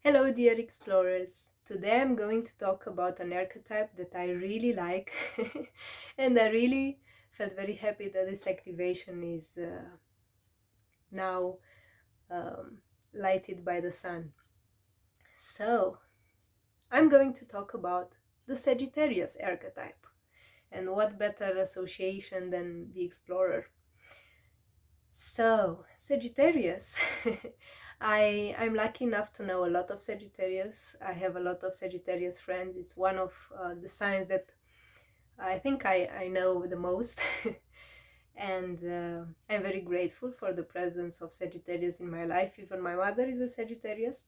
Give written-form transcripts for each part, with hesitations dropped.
Hello, dear explorers. Today I'm going to talk about an archetype that I really like, and I really felt very happy that this activation is now um, lighted by the sun. So, I'm going to talk about the Sagittarius archetype, and what better association than the explorer? So, Sagittarius. I'm lucky enough to know a lot of Sagittarius. I have a lot of Sagittarius friends. It's one of the signs that I think I know the most. And I'm very grateful for the presence of Sagittarius in my life. Even my mother is a Sagittarius.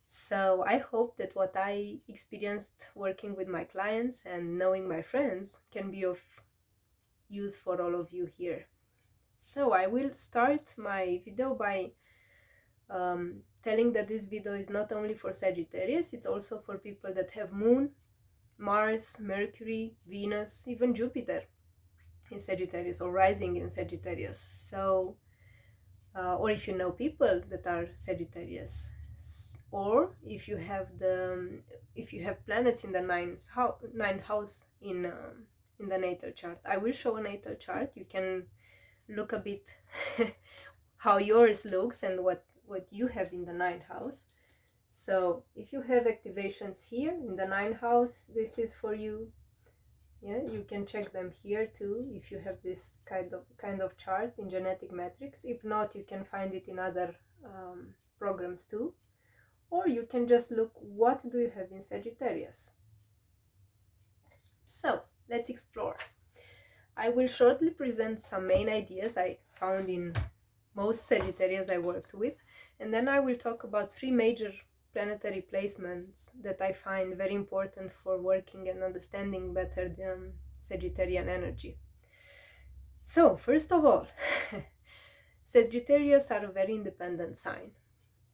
So I hope that what I experienced working with my clients and knowing my friends can be of use for all of you here. So I will start my video by telling that this video is not only for Sagittarius, it's also for people that have Moon, Mars, Mercury, Venus, even Jupiter in Sagittarius or rising in Sagittarius. So, or if you know people that are Sagittarius, or if you have planets in the ninth house in the natal chart. I will show a natal chart. You can look a bit how yours looks and what you have in the ninth house. So if you have activations here in the ninth house, this is for you. Yeah, you can check them here too if you have this kind of chart in genetic matrix. If not, you can find it in other programs too, or you can just look what do you have in Sagittarius. So let's explore. I will shortly present some main ideas I found in most Sagittarius I worked with, and then I will talk about three major planetary placements that I find very important for working and understanding better the Sagittarian energy. So, first of all, Sagittarius are a very independent sign,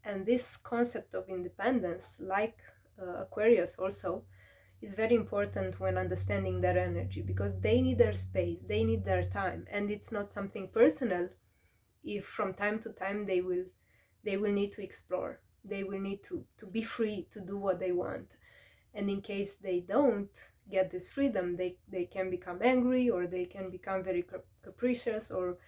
and this concept of independence, like Aquarius also, is very important when understanding their energy, because they need their space, they need their time, and it's not something personal if from time to time they will need to explore, they will need to be free to do what they want. And in case they don't get this freedom, they can become angry, or they can become very capricious, or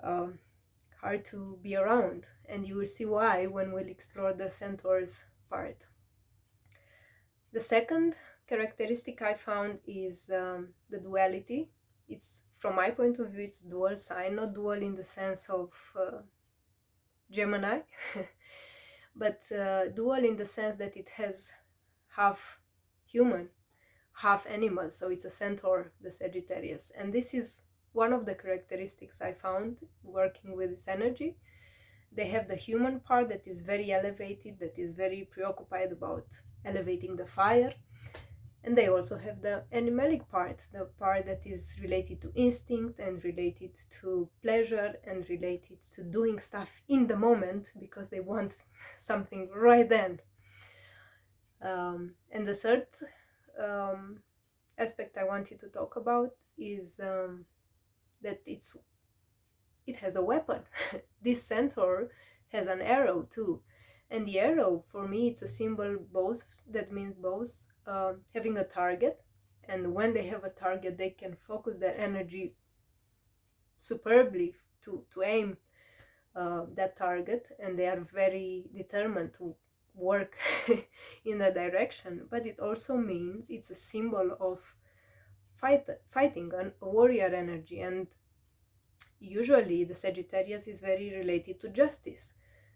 hard to be around. And you will see why when we'll explore the centaurs part. The second characteristic I found is the duality. It's, from my point of view, it's dual sign, not dual in the sense of Gemini, but dual in the sense that it has half human, half animal. So it's a centaur, the Sagittarius. And this is one of the characteristics I found working with this energy. They have the human part that is very elevated, that is very preoccupied about elevating the fire. And they also have the animalic part, the part that is related to instinct and related to pleasure and related to doing stuff in the moment because they want something right then. And the third aspect I wanted to talk about is that it has a weapon. This centaur has an arrow too. And the arrow, for me, it's a symbol both that means both having a target, and when they have a target, they can focus their energy superbly to aim that target, and they are very determined to work in that direction. But it also means it's a symbol of fighting, a warrior energy. And usually the Sagittarius is very related to justice.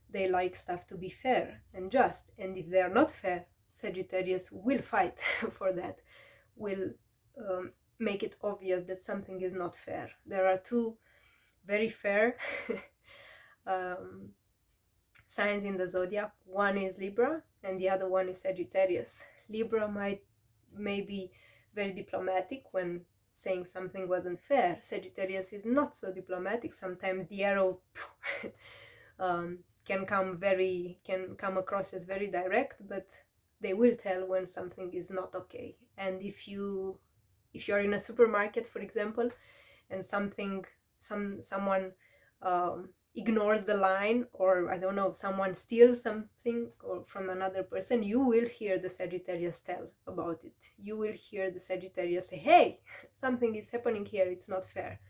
They like stuff to be fair and just, and if they are not fair, Sagittarius will fight for that, will make it obvious that something is not fair. There are two very fair signs in the zodiac. One is Libra and the other one is Sagittarius. Libra may be very diplomatic when saying something wasn't fair. Sagittarius is not so diplomatic. Sometimes the arrow can come across as very direct, but they will tell when something is not okay. And if you are in a supermarket, for example, and someone ignores the line, or I don't know, someone steals something or from another person, you will hear the Sagittarius tell about it. You will hear the Sagittarius say, hey, something is happening here, it's not fair.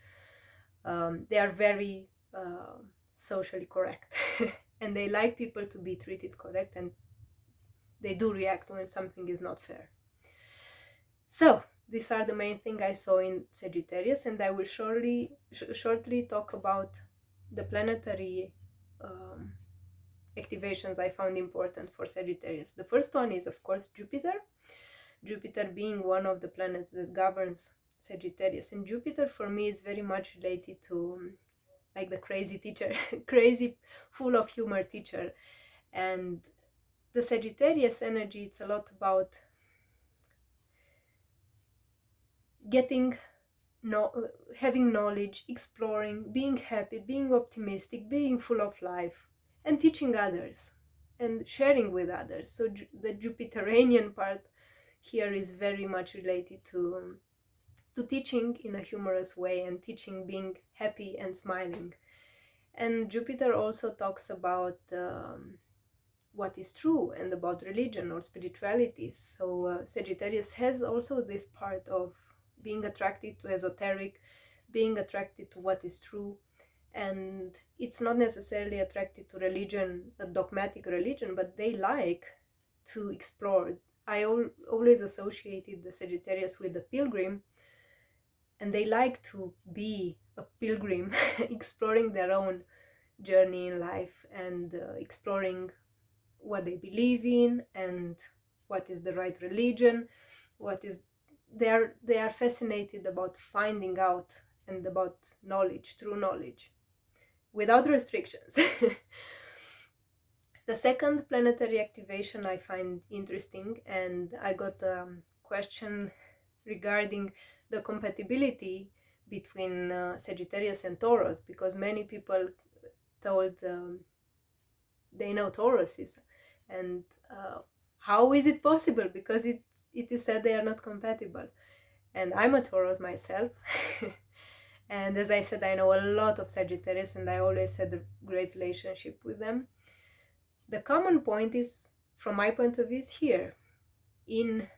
They are very socially correct and they like people to be treated correct, and they do react when something is not fair. So these are the main things I saw in Sagittarius, and I will shortly talk about the planetary activations I found important for Sagittarius. The first one is, of course, Jupiter. Jupiter being one of the planets that governs Sagittarius. And Jupiter for me is very much related to like the crazy teacher, crazy, full of humor teacher. And the Sagittarius energy, it's a lot about having knowledge, exploring, being happy, being optimistic, being full of life, and teaching others and sharing with others. So the Jupiterian part here is very much related to teaching in a humorous way, and teaching being happy and smiling. And Jupiter also talks about what is true and about religion or spirituality. So Sagittarius has also this part of being attracted to esoteric, being attracted to what is true. And it's not necessarily attracted to religion, a dogmatic religion, but they like to explore. I always associated the Sagittarius with the pilgrim, and they like to be a pilgrim, exploring their own journey in life, and exploring what they believe in and what is the right religion, they are fascinated about finding out and about knowledge, true knowledge, without restrictions. The second planetary activation I find interesting, and I got a question regarding the compatibility between Sagittarius and Taurus, because many people told they know Tauruses, and how is it possible, because it is said they are not compatible. And I'm a Taurus myself. And as I said, I know a lot of Sagittarius, and I always had a great relationship with them. The common point is, from my point of view, is here in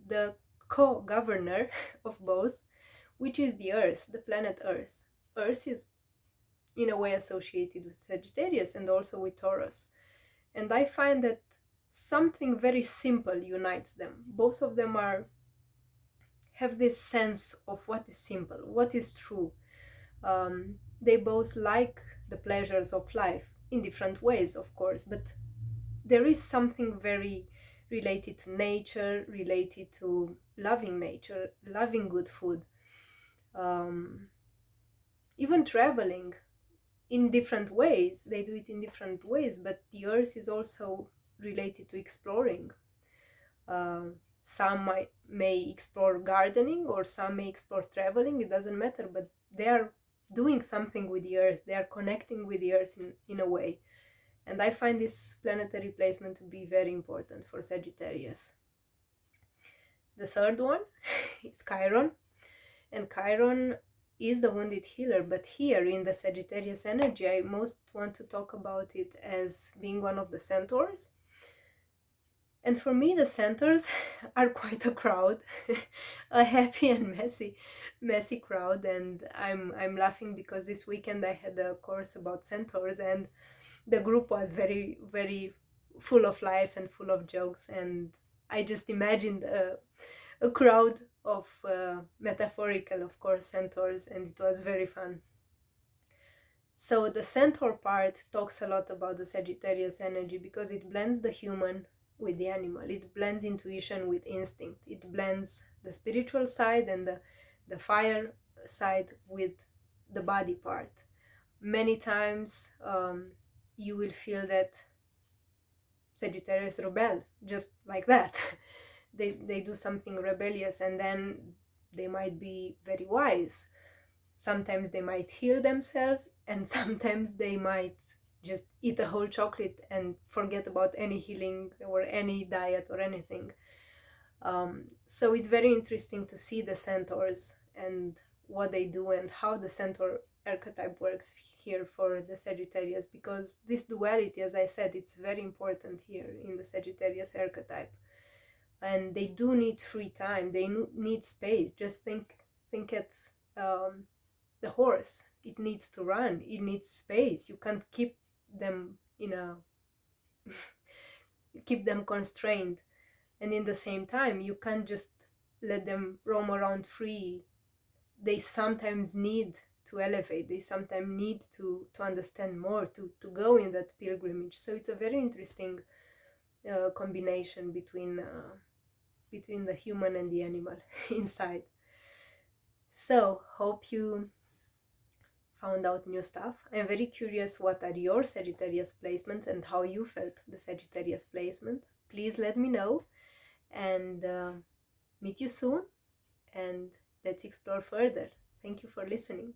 the co-governor of both, which is the Earth, the planet Earth. Earth is in a way associated with Sagittarius and also with Taurus. And I find that something very simple unites them. Both of them have this sense of what is simple, what is true. They both like the pleasures of life in different ways, of course, but there is something very related to nature, related to loving nature, loving good food, even traveling in different ways. They do it in different ways, but the Earth is also related to exploring. Some may explore gardening, or some may explore traveling, it doesn't matter, but they are doing something with the Earth, they are connecting with the Earth in a way. And I find this planetary placement to be very important for Sagittarius. The third one is Chiron, and Chiron is the wounded healer, but here in the Sagittarius energy, I most want to talk about it as being one of the centaurs. And for me, the centaurs are quite a crowd, a happy and messy crowd. And I'm laughing because this weekend I had a course about centaurs, and the group was very, very full of life and full of jokes. And I just imagined a crowd of metaphorical, of course, centaurs, and it was very fun. So the centaur part talks a lot about the Sagittarius energy, because it blends the human with the animal. It blends intuition with instinct. It blends the spiritual side and the fire side with the body part. Many times you will feel that Sagittarius rebel, just like that. They do something rebellious, and then they might be very wise. Sometimes they might heal themselves, and sometimes they might just eat a whole chocolate and forget about any healing or any diet or anything. So it's very interesting to see the centaurs and what they do, and how the centaur archetype works here for the Sagittarius, because this duality, as I said, it's very important here in the Sagittarius archetype. And they do need free time, they need space. Just think at the horse. It needs to run, it needs space. You can't keep them keep them constrained, and in the same time you can't just let them roam around free. They sometimes need to elevate, they sometimes need to understand more, to go in that pilgrimage. So it's a very interesting combination between the human and the animal inside. So hope you found out new stuff. I'm very curious, what are your Sagittarius placements and how you felt the Sagittarius placement. Please let me know, and meet you soon, and let's explore further. Thank you for listening.